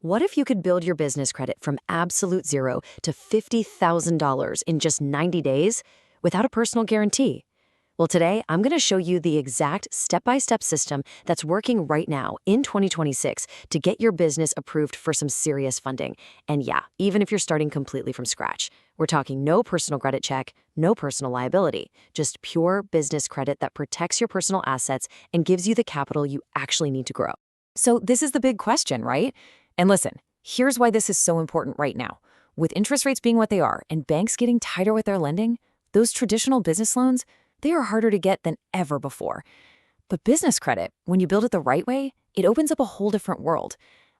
What if you could build your business credit from absolute zero to $50,000 in just 90 days without a personal guarantee? Well, today I'm going to show you the exact step-by-step system that's working right now in 2026 to get your business approved for some serious funding. And yeah, even if you're starting completely from scratch, we're talking no personal credit check, no personal liability, just pure business credit that protects your personal assets and gives you the capital you actually need to grow. So this is the big question, right? And listen, here's why this is so important right now. With interest rates being what they are and banks getting tighter with their lending, those traditional business loans, they are harder to get than ever before. But business credit, when you build it the right way, it opens up a whole different world.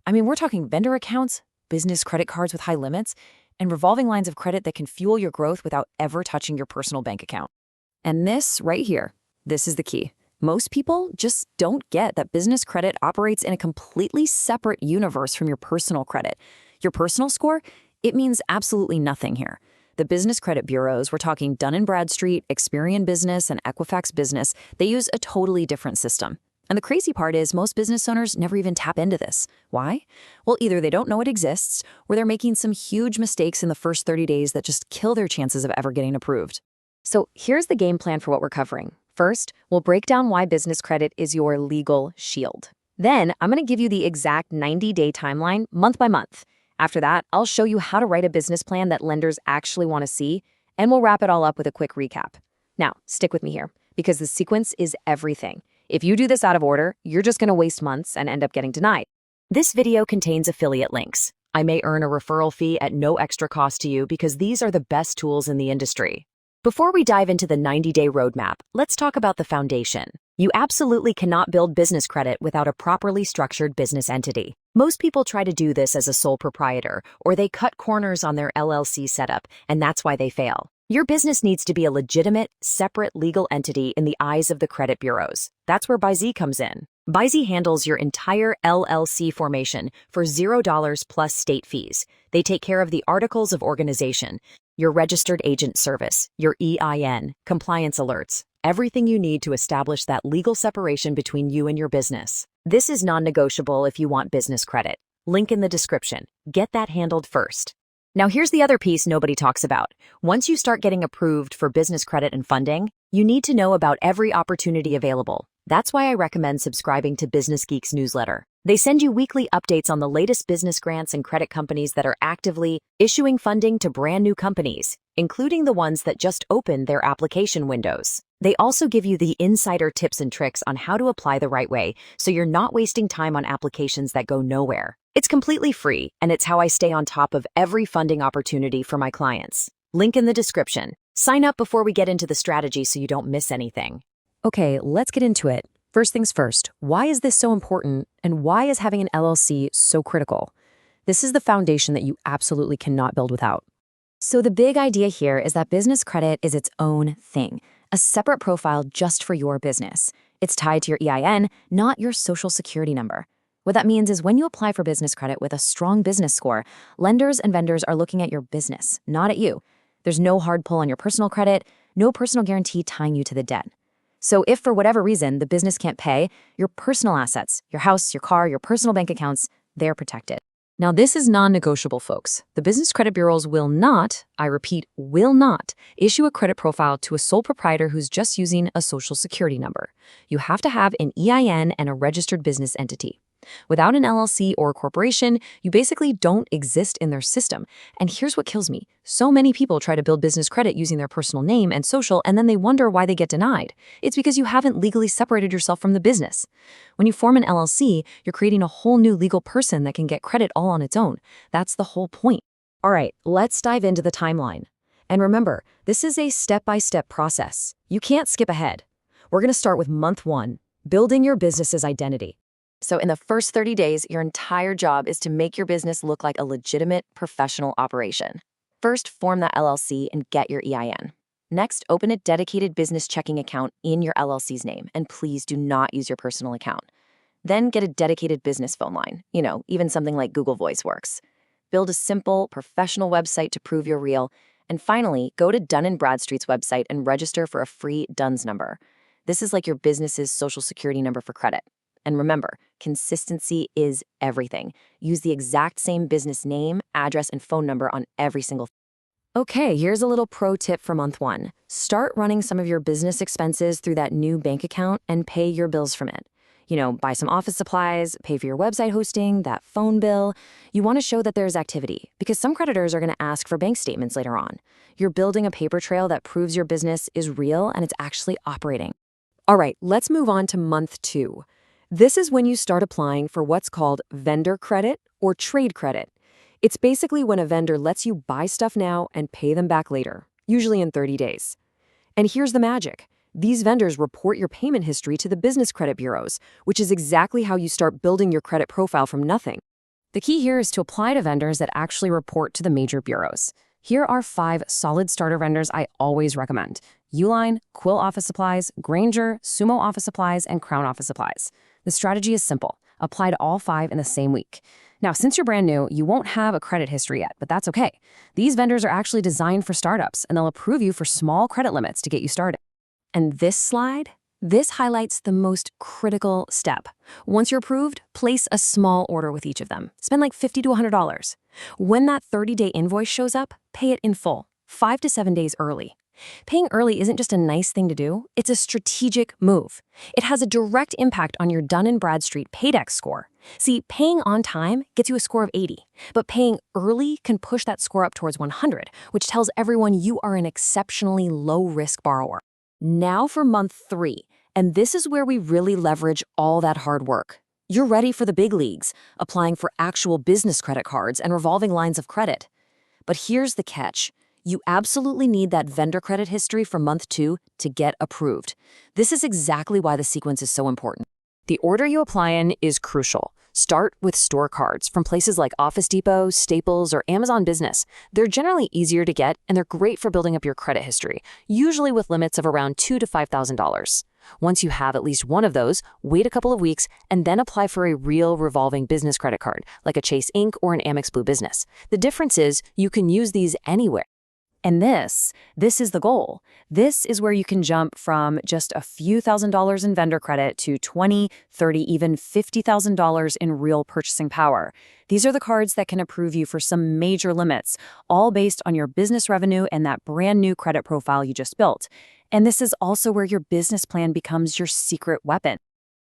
I mean, we're talking vendor accounts, business credit cards with high limits, and revolving lines of credit that can fuel your growth without ever touching your personal bank account. And this right here, this is the key. Most people just don't get that business credit operates in a completely separate universe from your personal credit. Your personal score, it means absolutely nothing here. The business credit bureaus, we're talking Dun & Bradstreet, Experian Business, and Equifax Business, they use a totally different system. And the crazy part is most business owners never even tap into this. Why? Well, either they don't know it exists, or they're making some huge mistakes in the first 30 days that just kill their chances of ever getting approved. So here's the game plan for what we're covering. First, we'll break down why business credit is your legal shield. Then, I'm going to give you the exact 90-day timeline, month by month. After that, I'll show you how to write a business plan that lenders actually want to see, and we'll wrap it all up with a quick recap. Now, stick with me here, because the sequence is everything. If you do this out of order, you're just going to waste months and end up getting denied. This video contains affiliate links. I may earn a referral fee at no extra cost to you because these are the best tools in the industry. Before we dive into the 90-day roadmap, let's talk about the foundation. You absolutely cannot build business credit without a properly structured business entity. Most people try to do this as a sole proprietor, or they cut corners on their LLC setup, and that's why they fail. Your business needs to be a legitimate, separate legal entity in the eyes of the credit bureaus. That's where ByZ comes in. ByZ handles your entire LLC formation for $0 plus state fees. They take care of the articles of organization, your registered agent service, your EIN, compliance alerts, everything you need to establish that legal separation between you and your business. This is non-negotiable if you want business credit. Link in the description. Get that handled first. Now here's the other piece nobody talks about. Once you start getting approved for business credit and funding, you need to know about every opportunity available. That's why I recommend subscribing to Business Geek's newsletter. They send you weekly updates on the latest business grants and credit companies that are actively issuing funding to brand new companies, including the ones that just opened their application windows. They also give you the insider tips and tricks on how to apply the right way, so you're not wasting time on applications that go nowhere. It's completely free, and it's how I stay on top of every funding opportunity for my clients. Link in the description. Sign up before we get into the strategy so you don't miss anything. Okay, let's get into it. First things first, why is this so important, and why is having an LLC so critical? This is the foundation that you absolutely cannot build without. So the big idea here is that business credit is its own thing, a separate profile just for your business. It's tied to your EIN, not your social security number. What that means is when you apply for business credit with a strong business score, lenders and vendors are looking at your business, not at you. There's no hard pull on your personal credit, no personal guarantee tying you to the debt. So if for whatever reason the business can't pay, your personal assets, your house, your car, your personal bank accounts, they're protected. Now this is non-negotiable, folks. The business credit bureaus will not, I repeat, will not issue a credit profile to a sole proprietor who's just using a social security number. You have to have an EIN and a registered business entity. Without an LLC or a corporation, you basically don't exist in their system. And here's what kills me. So many people try to build business credit using their personal name and social, and then they wonder why they get denied. It's because you haven't legally separated yourself from the business. When you form an LLC, you're creating a whole new legal person that can get credit all on its own. That's the whole point. All right, let's dive into the timeline. And remember, this is a step-by-step process. You can't skip ahead. We're going to start with month 1, building your business's identity. So in the first 30 days, your entire job is to make your business look like a legitimate professional operation. First, form that LLC and get your EIN. Next, open a dedicated business checking account in your LLC's name, and please do not use your personal account. Then get a dedicated business phone line. Even something like Google Voice works. Build a simple, professional website to prove you're real. And finally, go to Dun & Bradstreet's website and register for a free DUNS number. This is like your business's social security number for credit. And remember, consistency is everything. Use the exact same business name, address, and phone number on every single. Okay, here's a little pro tip for month one. Start running some of your business expenses through that new bank account and pay your bills from it. Buy some office supplies, pay for your website hosting, that phone bill. You want to show that there's activity because some creditors are going to ask for bank statements later on. You're building a paper trail that proves your business is real and it's actually operating. All right, let's move on to month two. This is when you start applying for what's called vendor credit or trade credit. It's basically when a vendor lets you buy stuff now and pay them back later, usually in 30 days. And here's the magic. These vendors report your payment history to the business credit bureaus, which is exactly how you start building your credit profile from nothing. The key here is to apply to vendors that actually report to the major bureaus. Here are 5 solid starter vendors I always recommend: Uline, Quill Office Supplies, Granger, Sumo Office Supplies, and Crown Office Supplies. The strategy is simple. Apply to all 5 in the same week. Now, since you're brand new, you won't have a credit history yet, but that's okay. These vendors are actually designed for startups, and they'll approve you for small credit limits to get you started. And this slide? This highlights the most critical step. Once you're approved, place a small order with each of them. Spend like $50 to $100. When that 30-day invoice shows up, pay it in full, 5 to 7 days early. Paying early isn't just a nice thing to do, it's a strategic move. It has a direct impact on your Dun & Bradstreet Paydex score. See, paying on time gets you a score of 80, but paying early can push that score up towards 100, which tells everyone you are an exceptionally low-risk borrower. Now for month 3, and this is where we really leverage all that hard work. You're ready for the big leagues, applying for actual business credit cards and revolving lines of credit. But here's the catch. You absolutely need that vendor credit history from month 2 to get approved. This is exactly why the sequence is so important. The order you apply in is crucial. Start with store cards from places like Office Depot, Staples, or Amazon Business. They're generally easier to get, and they're great for building up your credit history, usually with limits of around $2,000 to $5,000. Once you have at least one of those, wait a couple of weeks and then apply for a real revolving business credit card, like a Chase Inc. or an Amex Blue Business. The difference is you can use these anywhere. And this is the goal. This is where you can jump from just a few $1,000s in vendor credit to $20,000, $30,000, even $50,000 in real purchasing power. These are the cards that can approve you for some major limits, all based on your business revenue and that brand new credit profile you just built. And this is also where your business plan becomes your secret weapon.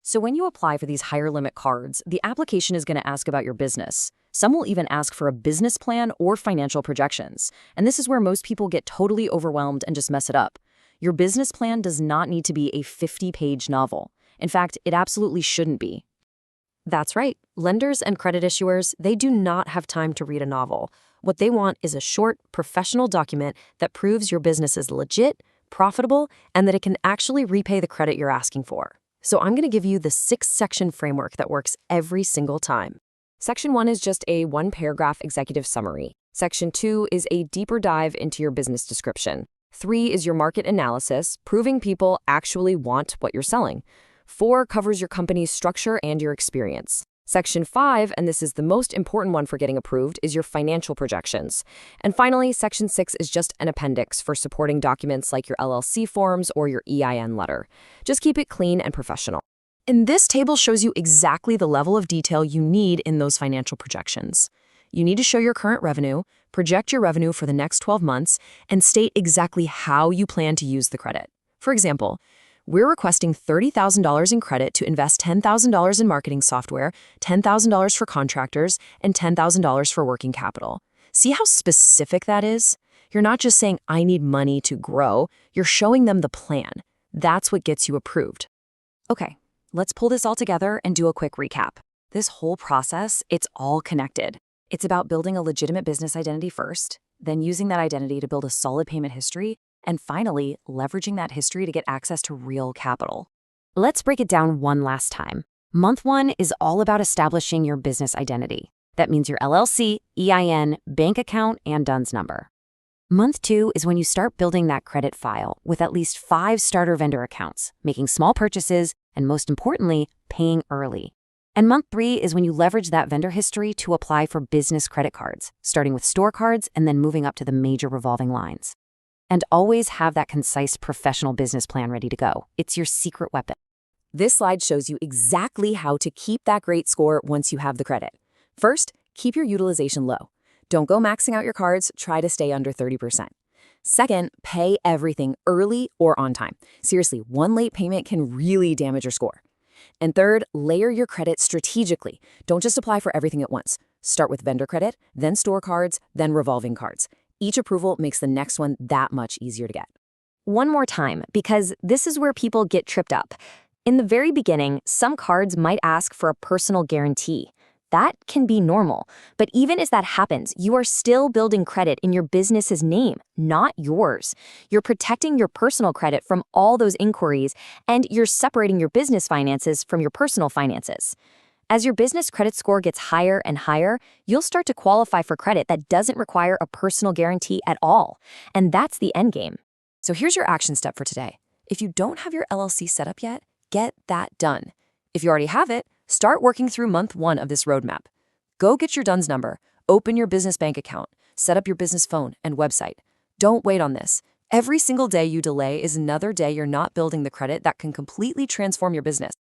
So when you apply for these higher limit cards, the application is going to ask about your business. Some will even ask for a business plan or financial projections. And this is where most people get totally overwhelmed and just mess it up. Your business plan does not need to be a 50-page novel. In fact, it absolutely shouldn't be. That's right. Lenders and credit issuers, they do not have time to read a novel. What they want is a short, professional document that proves your business is legit, profitable, and that it can actually repay the credit you're asking for. So I'm going to give you the 6-section framework that works every single time. Section 1 is just a 1-paragraph executive summary. Section 2 is a deeper dive into your business description. 3 is your market analysis, proving people actually want what you're selling. 4 covers your company's structure and your experience. Section 5, and this is the most important one for getting approved, is your financial projections. And finally, Section 6 is just an appendix for supporting documents like your LLC forms or your EIN letter. Just keep it clean and professional. And this table shows you exactly the level of detail you need in those financial projections. You need to show your current revenue, project your revenue for the next 12 months, and state exactly how you plan to use the credit. For example, we're requesting $30,000 in credit to invest $10,000 in marketing software, $10,000 for contractors, and $10,000 for working capital. See how specific that is? You're not just saying, I need money to grow. You're showing them the plan. That's what gets you approved. Okay, let's pull this all together and do a quick recap. This whole process, it's all connected. It's about building a legitimate business identity first, then using that identity to build a solid payment history, and finally, leveraging that history to get access to real capital. Let's break it down one last time. Month 1 is all about establishing your business identity. That means your LLC, EIN, bank account, and DUNS number. Month 2 is when you start building that credit file with at least 5 starter vendor accounts, making small purchases, and most importantly, paying early. And month 3 is when you leverage that vendor history to apply for business credit cards, starting with store cards and then moving up to the major revolving lines. And always have that concise professional business plan ready to go. It's your secret weapon. This slide shows you exactly how to keep that great score once you have the credit. First, keep your utilization low. Don't go maxing out your cards, try to stay under 30%. Second, pay everything early or on time. Seriously, one late payment can really damage your score. And third, layer your credit strategically. Don't just apply for everything at once. Start with vendor credit, then store cards, then revolving cards. Each approval makes the next one that much easier to get. One more time, because this is where people get tripped up. In the very beginning, some cards might ask for a personal guarantee. That can be normal, but even as that happens, you are still building credit in your business's name, not yours. You're protecting your personal credit from all those inquiries, and you're separating your business finances from your personal finances. As your business credit score gets higher and higher, you'll start to qualify for credit that doesn't require a personal guarantee at all, and that's the end game. So here's your action step for today. If you don't have your LLC set up yet, get that done. If you already have it, start working through month 1 of this roadmap. Go get your DUNS number, open your business bank account, set up your business phone and website. Don't wait on this. Every single day you delay is another day you're not building the credit that can completely transform your business.